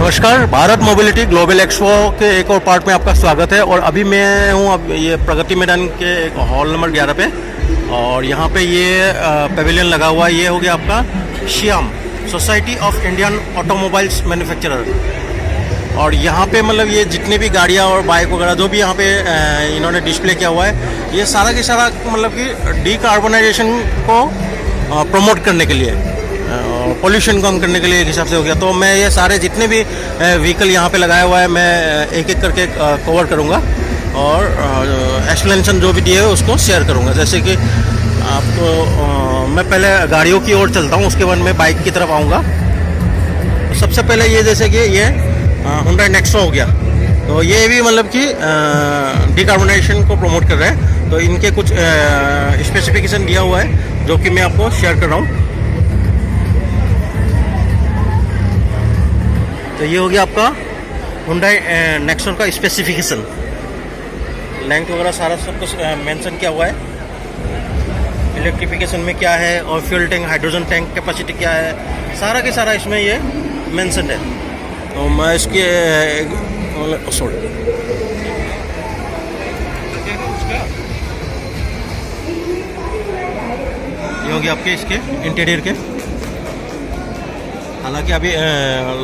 नमस्कार, Bharat mobility global expo के एक और पार्ट में आपका स्वागत है। और अभी मैं हूँ अब ये प्रगति मैदान के एक हॉल नंबर 11 पे, और यहाँ पे ये पेविलियन लगा हुआ है। ये हो गया आपका Shyam society of Indian automobiles manufacturer. और यहाँ पे मतलब ये जितने भी गाड़ियाँ और बाइक वगैरह जो भी यहाँ पे इन्होंने डिस्प्ले किया हुआ है, ये सारा के सारा मतलब कि डीकार्बोनाइजेशन को प्रमोट करने के लिए, पोल्यूशन कम करने के लिए एक हिसाब से हो गया। तो मैं ये सारे जितने भी व्हीकल यहाँ पे लगाया हुआ है, मैं एक एक करके कवर करूँगा और एक्सप्लेनेशन जो भी दिए है उसको शेयर करूँगा। जैसे कि आपको मैं पहले गाड़ियों की ओर चलता हूँ, उसके बाद मैं बाइक की तरफ आऊँगा। सबसे पहले ये जैसे कि ये Hyundai Nexo हो गया, तो ये भी मतलब कि डिकार्बोनाइजेशन को प्रमोट कर रहे हैं। तो इनके कुछ स्पेसिफिकेशन दिया हुआ है जो कि मैं आपको शेयर कर रहा हूँ। तो ये हो गया आपका Hyundai Nexo का स्पेसिफिकेशन, लेंथ वगैरह सारा सब कुछ मेंशन किया हुआ है। इलेक्ट्रिफिकेशन में क्या है और fuel tank, hydrogen tank capacity क्या है, सारा के सारा इसमें ये मेंशन है। तो मैं इसके सॉरी ये हो गया आपके इसके इंटीरियर के। हालांकि अभी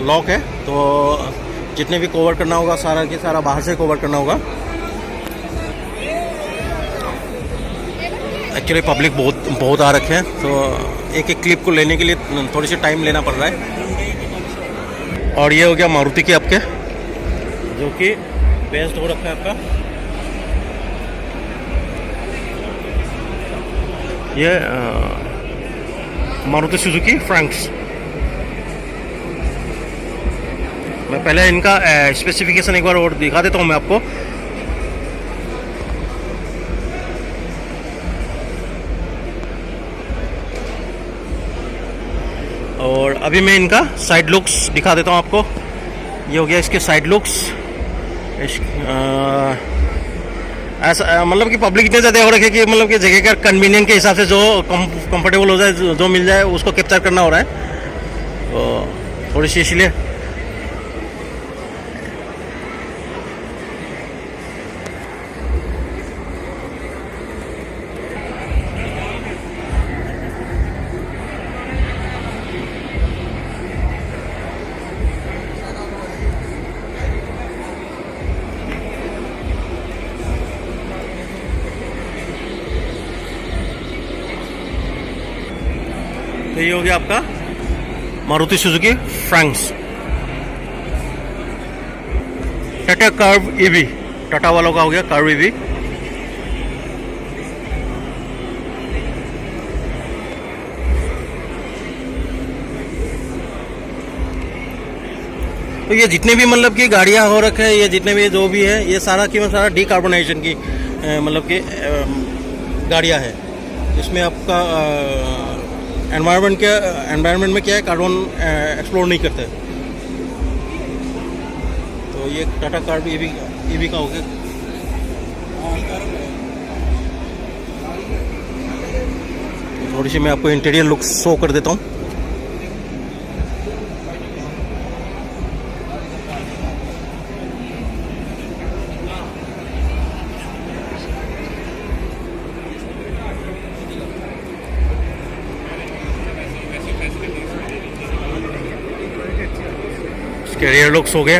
लॉक है, तो जितने भी कवर करना होगा सारा के सारा बाहर से कवर करना होगा। एक्चुअली पब्लिक बहुत आ रखे हैं, तो एक एक क्लिप को लेने के लिए थोड़ी सी टाइम लेना पड़ रहा है। और ये हो गया मारुति के आपके, जो कि बेस्ड हो रखा है आपका। ये मारुति सुजुकी फ्रैंक्स। मैं पहले इनका स्पेसिफिकेशन एक बार और दिखा देता हूँ मैं आपको। और अभी मैं इनका साइड लुक्स दिखा देता हूँ आपको। ये हो गया इसके साइड लुक्स। ऐसा मतलब कि पब्लिक इतने ज़्यादा हो रखे कि मतलब कि जगह का कन्वीनियंट के हिसाब से जो कंफर्टेबल हो जाए, जो मिल जाए उसको कैप्चर करना हो रहा है। तो थोड़ी सी इसलिए तो ये हो गया आपका Maruti Suzuki Franks. Tata Curvv EV, Tata वालों का हो गया कर्व ईवी। तो ये जितने भी मतलब कि गाड़ियां हो रखे हैं, ये जितने भी जो भी है, ये सारा की सारा डीकार्बोनाइजेशन की मतलब कि गाड़ियां है। इसमें आपका एनवायरनमेंट में क्या है, कार्बन एक्सप्लोर नहीं करते। तो ये टाटा कार्ब ईवी का हो गया। थोड़ी सी मैं आपको इंटीरियर लुक शो कर देता हूँ। कैरियर लुक्स हो गया।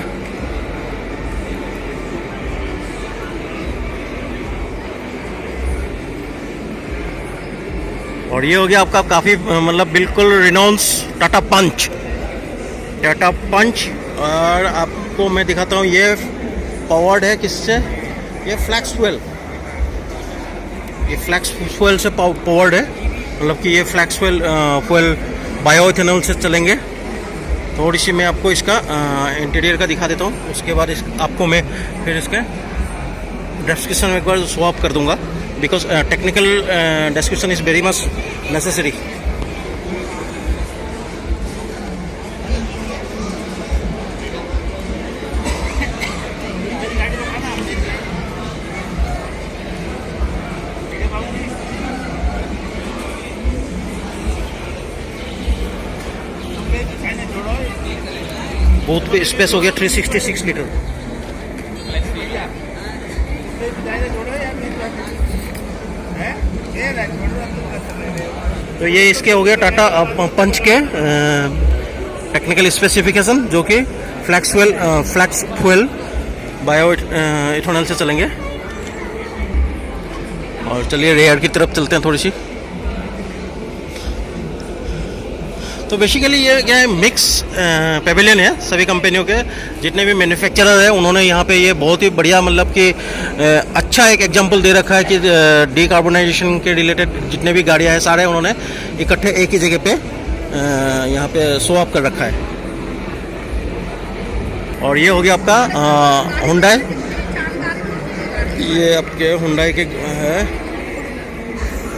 और ये हो गया आपका काफी मतलब बिल्कुल रिनाउंस टाटा पंच। और आपको मैं दिखाता हूँ, ये पावर्ड है किससे, ये फ्लैक्स फ्यूल से पावर्ड है। मतलब कि ये फ्लैक्स फ्यूल बायोइथेनॉल से चलेंगे। थोड़ी सी मैं आपको इसका इंटीरियर का दिखा देता हूँ, उसके बाद आपको मैं फिर इसके डिस्क्रिप्शन में एक बार स्वैप कर दूंगा, because technical description is very much necessary. Booth पे स्पेस हो गया 366 लीटर। तो ये इसके हो गया टाटा पंच के टेक्निकल स्पेसिफिकेशन, जो कि फ्लैक्स फ्यूल बायो इथेनॉल से चलेंगे। और चलिए रेयर की तरफ चलते हैं थोड़ी सी। तो बेसिकली ये क्या है, मिक्स पेविलियन है। सभी कंपनियों के जितने भी मैन्युफैक्चरर हैं उन्होंने यहाँ पे ये बहुत ही बढ़िया, मतलब कि अच्छा एक एग्जांपल दे रखा है कि डीकार्बोनाइजेशन के रिलेटेड जितने भी गाड़ियाँ हैं सारे उन्होंने इकट्ठे एक ही जगह पे यहाँ पे शो अप कर रखा है। और ये हो गया आपका हुंडई, ये आपके हुंडई के है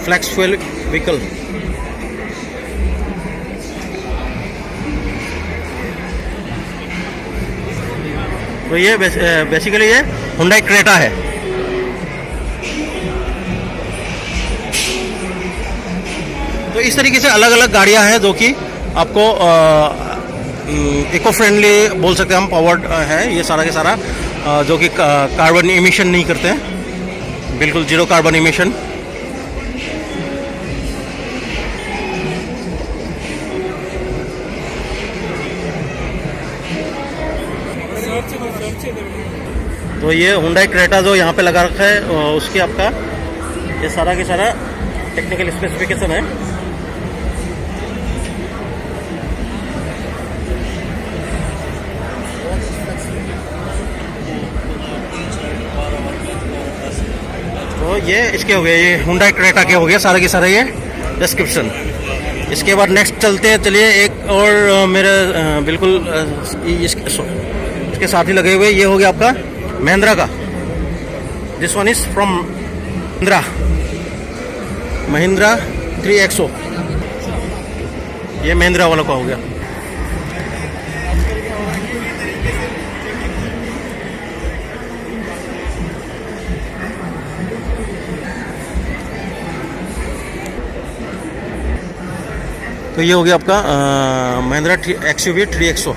फ्लैक्स फ्यूल व्हीकल। तो ये बेसिकली ये हुंडई क्रेटा है। तो इस तरीके से अलग अलग गाड़ियां हैं जो कि आपको इको फ्रेंडली बोल सकते हैं हम, पावर्ड है ये सारा के सारा, जो कि कार्बन इमिशन नहीं करते हैं, बिल्कुल जीरो कार्बन इमिशन। तो ये हुंडई क्रेटा जो यहाँ पे लगा रखा है उसकी आपका ये सारा के सारा टेक्निकल स्पेसिफिकेशन है। तो ये इसके हो गए, ये हुंडई क्रेटा के हो गए सारे के सारे ये डिस्क्रिप्शन। इसके बाद नेक्स्ट चलते हैं, चलिए एक और मेरे बिल्कुल इसके साथ ही लगे हुए, ये हो गया आपका महिंद्रा का। This one is from Mahindra 3XO, ये महिंद्रा वालों का हो गया। तो ये हो गया आपका महिंद्रा XUV 3XO।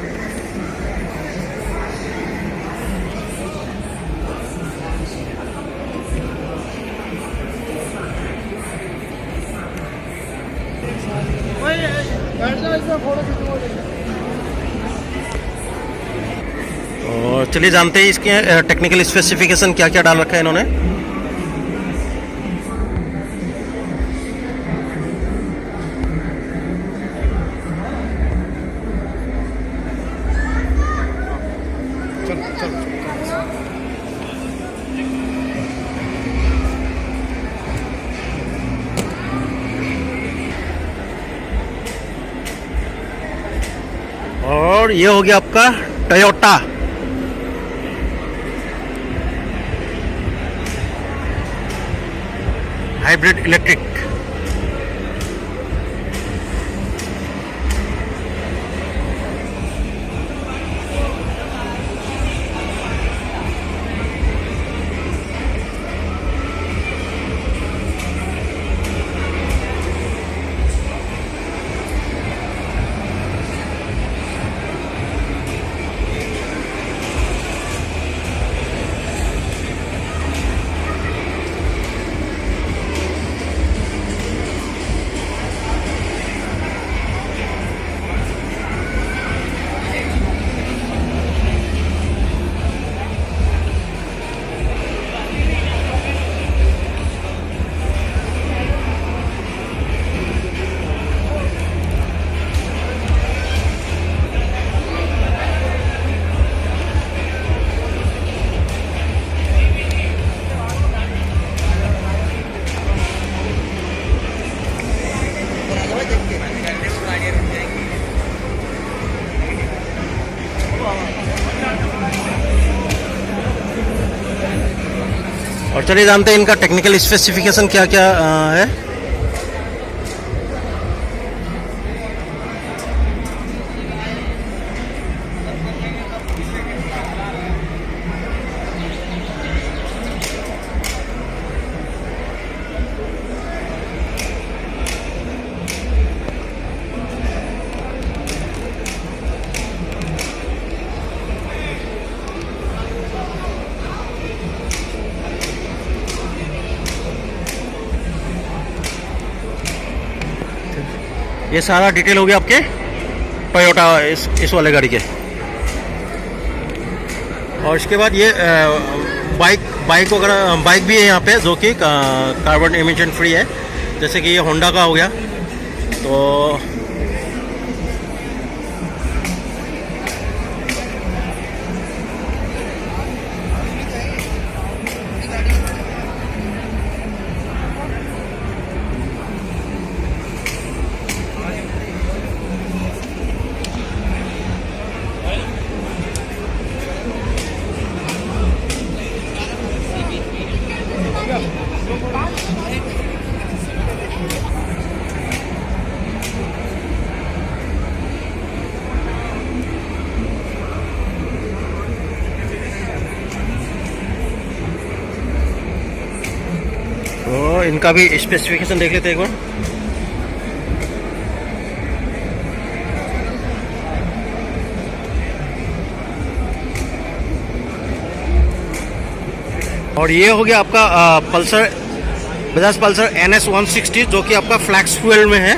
और चलिए जानते हैं इसके टेक्निकल स्पेसिफिकेशन क्या क्या डाल रखा है इन्होंने। और ये हो गया आपका टोयोटा हाइब्रिड इलेक्ट्रिक। और चलिए जानते हैं इनका टेक्निकल स्पेसिफिकेशन क्या क्या है। ये सारा डिटेल हो गया आपके टोयोटा इस वाले गाड़ी के। और इसके बाद ये बाइक वगैरह बाइक भी है यहाँ पे जो कि कार्बन एमिशन फ्री है, जैसे कि ये होंडा का हो गया। तो इनका भी स्पेसिफिकेशन देख लेते हैं एक बार। और ये हो गया आपका पल्सर, बजाज पल्सर NS 160 जो कि आपका फ्लैक्स फ्यूल में है।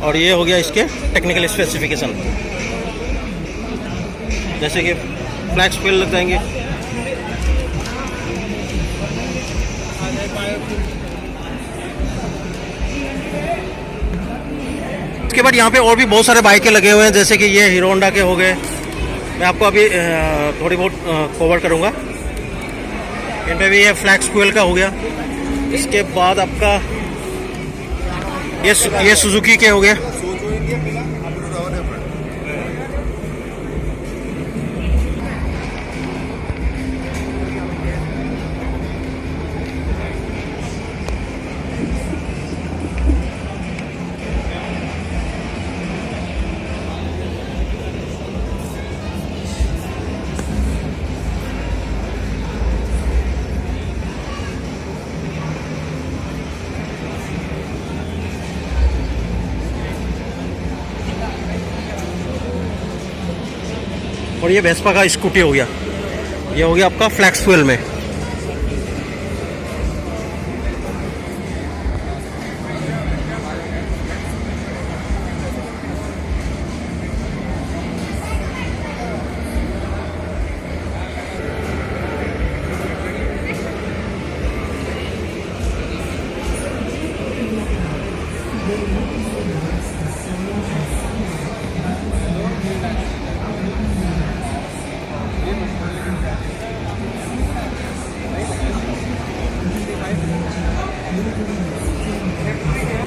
और ये हो गया इसके टेक्निकल स्पेसिफिकेशन, जैसे कि फ्लैक्स फ्यूल लग जाएंगे। इसके बाद यहाँ पे और भी बहुत सारे बाइकें लगे हुए हैं, जैसे कि ये हीरो होंडा के हो गए। मैं आपको अभी थोड़ी बहुत कवर करूँगा। इन पे भी ये फ्लैक्स फ्यूल का हो गया। इसके बाद आपका ये सुजुकी के हो गए। और ये वेस्पा का स्कूटी हो गया। ये हो गया आपका फ्लैक्स फ्यूल में।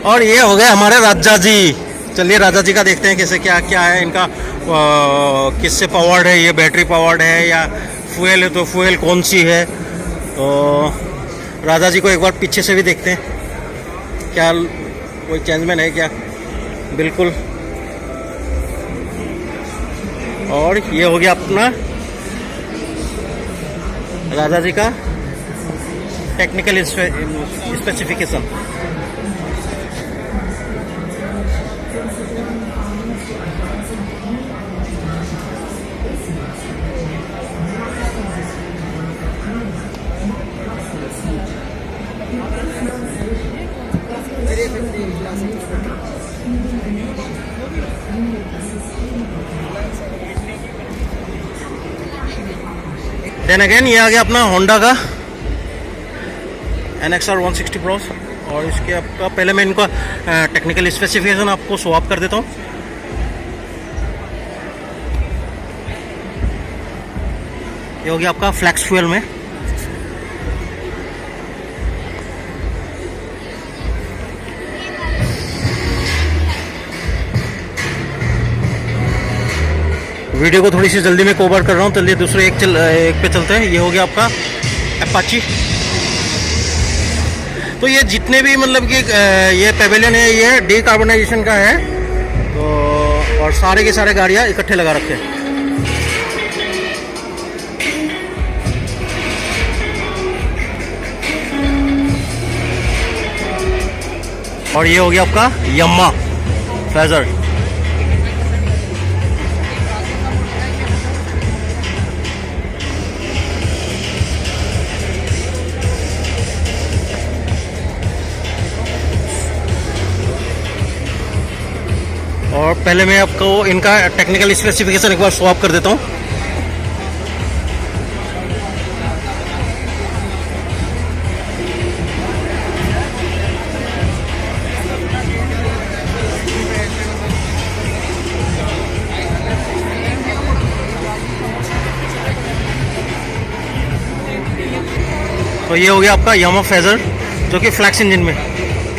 और ये हो गए हमारे राजा जी। चलिए राजा जी का देखते हैं कैसे क्या क्या है इनका, किससे पावर्ड है, ये बैटरी पावर्ड है या फ्यूल है, तो फ्यूल कौन सी है। तो राजा जी को एक बार पीछे से भी देखते हैं, क्या कोई चेंजमेंट है क्या। बिल्कुल। और ये हो गया अपना राजा जी का टेक्निकल स्पेसिफिकेशन। देन अगेन ये आ गया अपना होंडा का NXR 160 Pro। और इसके आपका पहले मैं इनका टेक्निकल स्पेसिफिकेशन आपको शो ऑफ कर देता हूँ। ये हो गया आपका फ्लैक्स फ्यूल में। वीडियो को थोड़ी सी जल्दी में कवर कर रहा हूँ, चलिए दूसरे एक पे चलते हैं। ये हो गया आपका अपाची। तो ये जितने भी मतलब कि ये पेविलियन है ये डीकार्बोनाइजेशन का है, तो और सारे के सारे गाड़ियाँ इकट्ठे लगा रखे हैं। और ये हो गया आपका यामाहा फेजर। और पहले मैं आपको इनका टेक्निकल स्पेसिफिकेशन एक बार शो ऑफ कर देता हूँ। तो ये हो गया आपका यामाहा फेजर, जो कि फ्लैक्स इंजन में,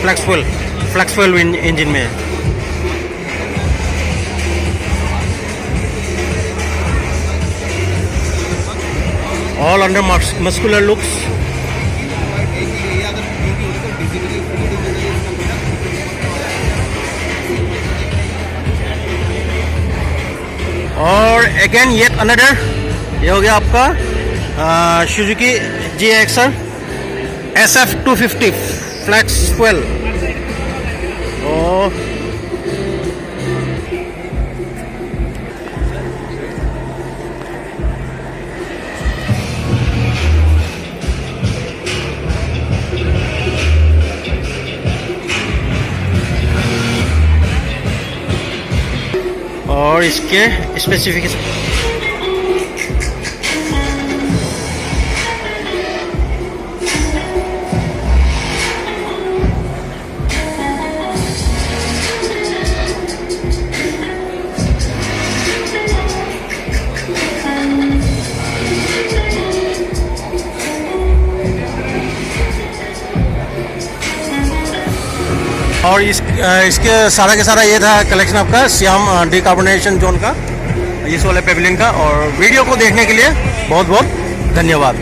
फ्लैक्स फ्यूल इंजन में है। All under muscular looks. और अगेन येट अनदर, ये हो गया आपका Suzuki GXR SF250 flex fuel. और इसके स्पेसिफिकेशन। और इसके सारा के सारा ये था कलेक्शन आपका श्याम डीकार्बोनेशन जोन का, इस वाले पेविलियन का। और वीडियो को देखने के लिए बहुत बहुत धन्यवाद।